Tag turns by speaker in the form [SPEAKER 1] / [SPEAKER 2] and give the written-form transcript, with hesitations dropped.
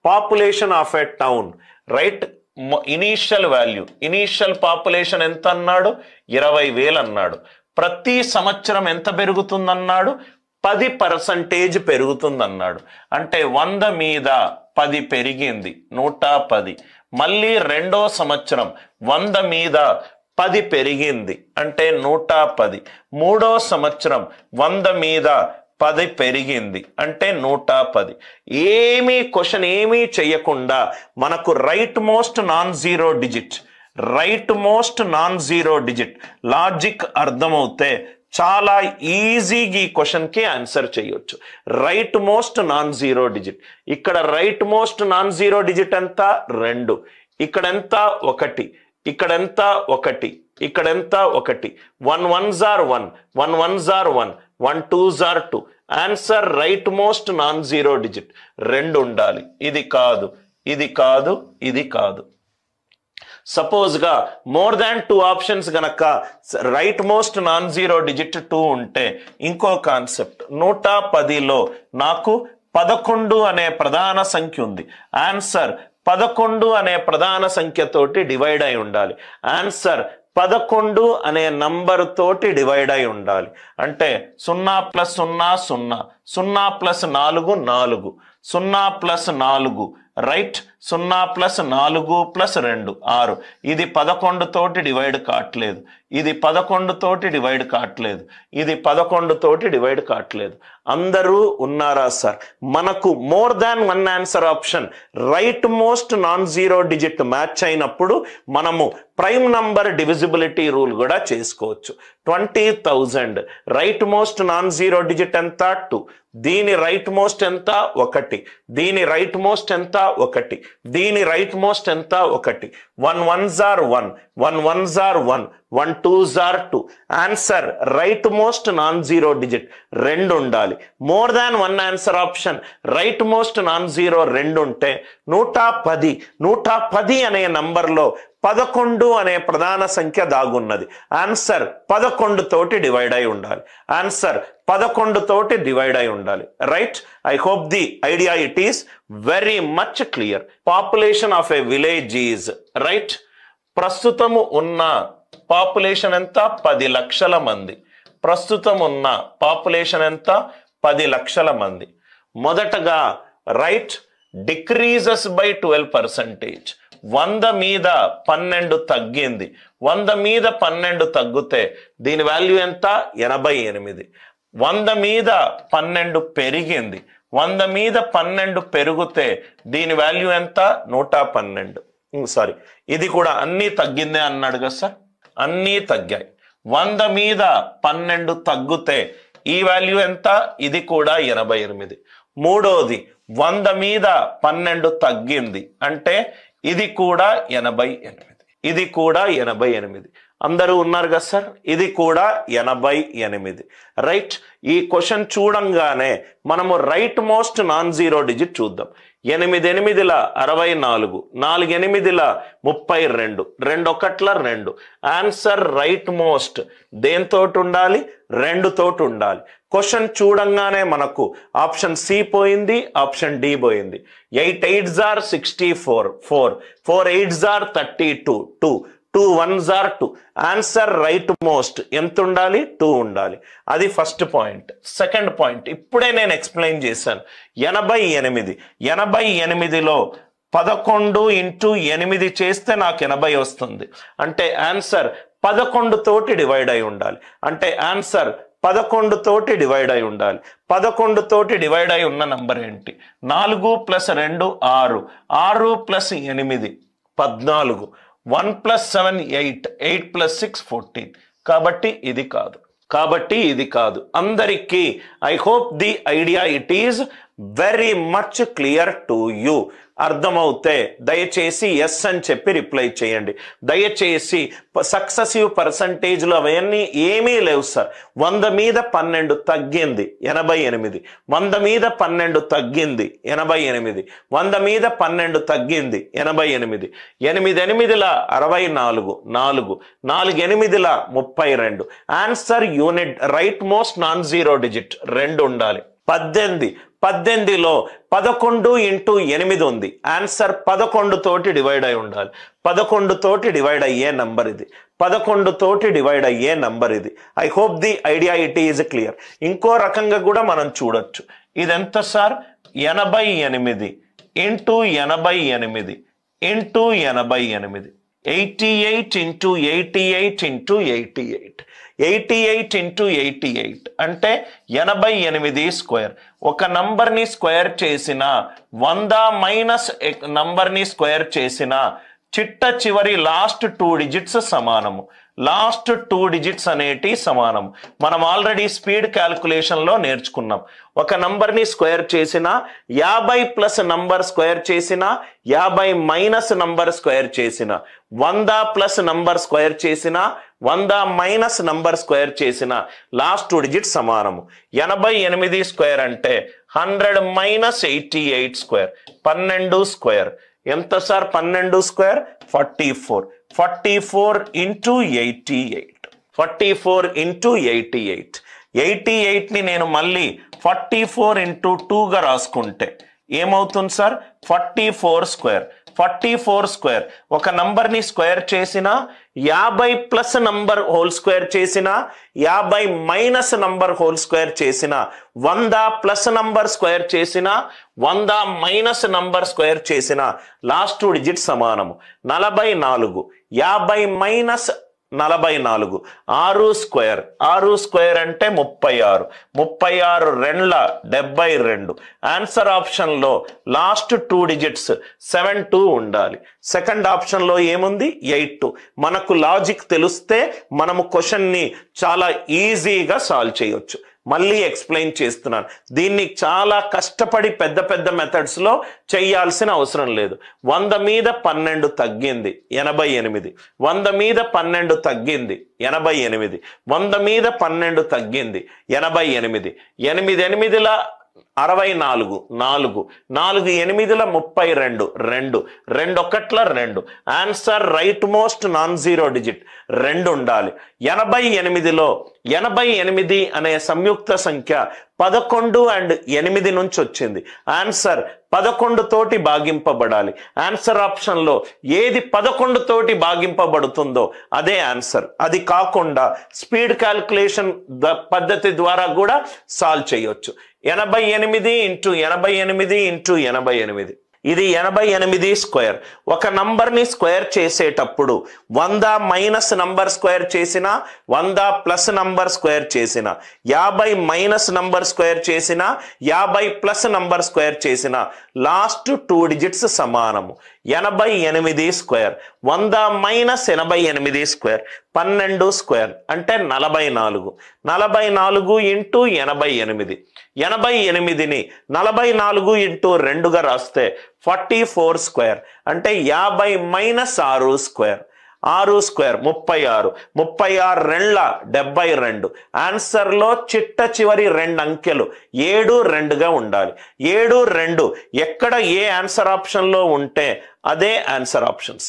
[SPEAKER 1] Population of a town, right? Initial value, initial population ఎంత అన్నాడు? 20,000 అన్నాడు. ప్రతి సంవత్సరం ఎంత పెరుగుతుందన్నాడు? 10% పెరుగుతుందన్నాడు. అంటే 100 మీద 10 పెరిగింది, 110. మళ్ళీ రెండో సంవత్సరం 100 మీద 10 పెరిగింది, అంటే 110. మూడో సంవత్సరం 100 మీద 10 పెరిగింది, అంటే 110. ఏమీ క్వశ్చన్ ఏమీ చెయ్యకుండా మనకు right most non zero digit, right most non zero digit logic అర్థమవుతే చాలా ఈజీగా ఈ క్వశ్చన్కి ఆన్సర్ చేయొచ్చు. Right most non zero digit, ఇక్కడ right most non zero digit ఎంత? 2. ఇక్కడెంత? 1. ఇక్కడెంత? 1. ఇక్కడెంత? 1. 1 1s are 1, 1 1s are 1, 1 2s are 2. Answer right most non zero digit 2 ఉండాలి. ఇది కాదు, ఇది కాదు, ఇది కాదు. సపోజ్ గా మోర్ దాన్ 2 ఆప్షన్స్ గనక right most non zero digit 2 ఉంటే ఇంకో కాన్సెప్ట్, 110లో నాకు 11 అనే ప్రధాన సంఖ్య ఉంది. ఆన్సర్ 11 అనే ప్రధాన సంఖ్యతోటి డివైడ్ అయి ఉండాలి. ఆన్సర్ 11 అనే నంబర్ తోటి డివైడ్ అయి ఉండాలి. అంటే 0 + 0 0, 0 + 4 4, 0 + 4, రైట్? 0 + 4 + 2 6. ఇది 11 తోటి డివైడ్ కావట్లేదు, ఇది 11 తోటి డివైడ్ కావట్లేదు, ఇది 11 తోటి డివైడ్ కావట్లేదు. అందరూ ఉన్నారా సార్? మనకు more than 1 answer option right most non zero digit match అయినప్పుడు మనము ప్రైమ్ నంబర్ డివిజిబిలిటీ రూల్ కూడా చేసుకోవచ్చు. 20,000 right most non zero digit ఎంత? 2. దీని రైట్ మోస్ట్ ఎంత? 1. దీని రైట్ మోస్ట్ ఎంత? 1. దీని రైట్ మోస్ట్ ఎంత? 1. 1 1s are 1, 1 1s are 1, 1 2s are 2. Answer right most non zero digit 2 ఉండాలి. More than 1 answer option right most non zero 2 ఉంటే 110, 110 అనే నంబర్లో 11 అనే ప్రధాన సంఖ్య దాగున్నది. ఆన్సర్ 11 తోటి డివైడ్ అయి ఉండాలి. ఆన్సర్ 11 తోటి డివైడ్ అయి ఉండాలి. Right? I hope the idea it is very much clear. Population of A village is, right? ప్రస్తుతము ఉన్న పాపులేషన్ ఎంత? 10 లక్షల మంది. ప్రస్తుతం ఉన్న పాపులేషన్ ఎంత? 10 లక్షల మంది. మొదటగా రైట్, డిక్రీజెస్ బై 12%. 100 మీద 12 తగ్గింది. 100 మీద 12 తగ్గితే దీని వాల్యూ ఎంత? 88. 100 మీద 12 పెరిగింది. 100 మీద 12 పెరిగితే దీని వాల్యూ ఎంత? 112. సారీ, ఇది కూడా అన్నీ తగ్గిందే అన్నాడు కదా సార్, అన్నీ తగ్గాయి. 100 మీద 12 తగ్గితే ఈ వాల్యూ ఎంత? ఇది కూడా 88. మూడోది 100 మీద 12 తగ్గింది అంటే ఇది కూడా 88. ఇది కూడా 88. అందరూ ఉన్నారు కదా సార్? ఇది కూడా 88. రైట్? ఈ క్వశ్చన్ చూడంగానే మనము right most non zero digit చూద్దాం. 8 8ల 64, 4 8ల 32, 2 1ల 2. ఆన్సర్ రైట్ మోస్ట్ దేంతో ఉండాలి? 2 తోటి ఉండాలి. క్వశ్చన్ చూడంగానే మనకు ఆప్షన్ సి పోయింది, ఆప్షన్ డి పోయింది. 8 8s are 64, 4, 4 8s are 32, 2, 2 1s are 2. Answer right most ఎంత ఉండాలి? 2 ఉండాలి. అది ఫస్ట్ పాయింట్. సెకండ్ పాయింట్ ఇప్పుడే నేను ఎక్స్ప్లెయిన్ చేశాను. 88, 88లో 11 × 8 చేస్తే నాకు 80 వస్తుంది. అంటే ఆన్సర్ 11 తోటి డివైడ్ అయి ఉండాలి. అంటే ఆన్సర్ 11 తోటి డివైడ్ అయి ఉండాలి. 11 తోటి డివైడ్ అయి ఉన్న నంబర్ ఏంటి? 4 + 2 6, 6 + 8 14, 1 + 7 8, 8 + 6 14. కాబట్టి ఇది కాదు, కాబట్టి ఇది కాదు. అందరికీ I hope the idea it is very much clear to you. అర్థమవుతే దయచేసి ఎస్ అని చెప్పి రిప్లై చేయండి. దయచేసి సక్సెసివ్ పర్సంటేజ్లు అవన్నీ ఏమీ లేవు సార్. 100 మీద 12 తగ్గింది 88, 100 మీద 12 తగ్గింది 88, 100 మీద 12 తగ్గింది 88, 8 8ల 64, 4, 4 8ల 32. Answer unit right most non zero digit 2 ఉండాలి. 18 18లో 11 ఇంటూ 8 ఉంది. ఆన్సర్ 11 తోటి డివైడ్ అయి ఉండాలి. 11 తోటి డివైడ్ అయ్యే నంబర్ ఇది. 11 తోటి డివైడ్ అయ్యే నంబర్ ఇది. I hope the idea it is clear. ఇంకో రకంగా కూడా మనం చూడొచ్చు. ఇదెంత sir? 88 into 88 into 88. 88 into 88 into 88. 88 into 88 అంటే 88 స్క్వేర్. ఒక నంబర్ని స్క్వేర్ చేసిన 100 మైనస్ నంబర్ని స్క్వేర్ చేసిన చిట్ట చివరి లాస్ట్ 2 డిజిట్స్ సమానము. లాస్ట్ 2 డిజిట్స్ అనేటి సమానము. మనం ఆల్రెడీ స్పీడ్ క్యాల్కులేషన్లో నేర్చుకున్నాం. ఒక నంబర్ని స్క్వేర్ చేసిన 50 ప్లస్ నంబర్ స్క్వేర్ చేసిన 50 మైనస్ నంబర్ స్క్వేర్ చేసిన 100 ప్లస్ నంబర్ స్క్వేర్ చేసిన 100 మైనస్ నంబర్ స్క్వేర్ చేసిన లాస్ట్ 2 డిజిట్స్ సమానము. 88 స్క్వేర్ అంటే 100 మైనస్ 88 స్క్వేర్. 12 స్క్వేర్ ఎంత సార్? 12 స్క్వేర్ 44. 44 ఇంటూ 88. 44 ఇంటూ 88. 88ని నేను మళ్ళీ 44 ఇంటూ 2గా రాసుకుంటే ఏమవుతుంది సార్? 44 స్క్వేర్. 44 స్క్వేర్ ఒక నంబర్ని స్క్వేర్ చేసిన 50 ప్లస్ నంబర్ హోల్ స్క్వేర్ చేసిన 50 మైనస్ నంబర్ హోల్ స్క్వేర్ చేసిన 100 ప్లస్ నంబర్ స్క్వేర్ చేసిన 100 మైనస్ నంబర్ స్క్వేర్ చేసిన లాస్ట్ 2 డిజిట్ సమానము. 44. 50 మైనస్ 44. 6 స్క్వేర్. 6 స్క్వేర్ అంటే 36. 36 రెండ్ల 72. ఆన్సర్ ఆప్షన్లో లాస్ట్ 2 డిజిట్స్ 72 ఉండాలి. సెకండ్ ఆప్షన్లో ఏముంది? 82. మనకు లాజిక్ తెలిస్తే మనము క్వశ్చన్ని చాలా ఈజీగా సాల్వ్ చేయొచ్చు. మళ్ళీ ఎక్స్ప్లెయిన్ చేస్తున్నాను. దీన్ని చాలా కష్టపడి పెద్ద పెద్ద మెథడ్స్లో చేయాల్సిన అవసరం లేదు. 100 మీద 12 తగ్గింది 88. 100 మీద 12 తగ్గింది 88. 100 మీద 12 తగ్గింది 88. 8 8ల 64. 4 4 8ల 32. 2 2 1ల 2. Answer right most non zero digit 2 ఉండాలి. 88లో 88 అనే సంయుక్త సంఖ్య 11 అండ్ 8 నుంచి వచ్చింది. ఆన్సర్ 11 తోటి భాగింపబడాలి. ఆన్సర్ ఆప్షన్లో ఏది 11 తోటి భాగింపబడుతుందో అదే ఆన్సర్. అది కాకుండా స్పీడ్ క్యాల్కులేషన్ పద్ధతి ద్వారా కూడా సాల్వ్ చేయొచ్చు. 88 ఇంటూ 88 ఇంటూ 88. ఇది 88 స్క్వేర్. ఒక నంబర్ని స్క్వేర్ చేసేటప్పుడు 100 మైనస్ నంబర్ స్క్వేర్ చేసిన 100 ప్లస్ నంబర్ స్క్వేర్ చేసిన 50 మైనస్ నంబర్ స్క్వేర్ చేసిన 50 ప్లస్ నంబర్ స్క్వేర్ చేసిన లాస్ట్ 2 డిజిట్స్ సమానము. 88 స్క్వేర్. 100 మైనస్ 88 స్క్వేర్ 12 స్క్వేర్ అంటే 44. 44 ఇంటూ 88. 88ని 44 ఇంటూ 2గా రాస్తే 44 స్క్వేర్ అంటే 50 మైనస్ 6 స్క్వేర్. 6 స్క్వేర్ 36. 36 రెండ్ల 72. ఆన్సర్లో చిట్ట చివరి 2 అంకెలు 7 2గా ఉండాలి. 7 2 ఎక్కడ ఏ ఆన్సర్ ఆప్షన్లో ఉంటే అదే ఆన్సర్ ఆప్షన్స్.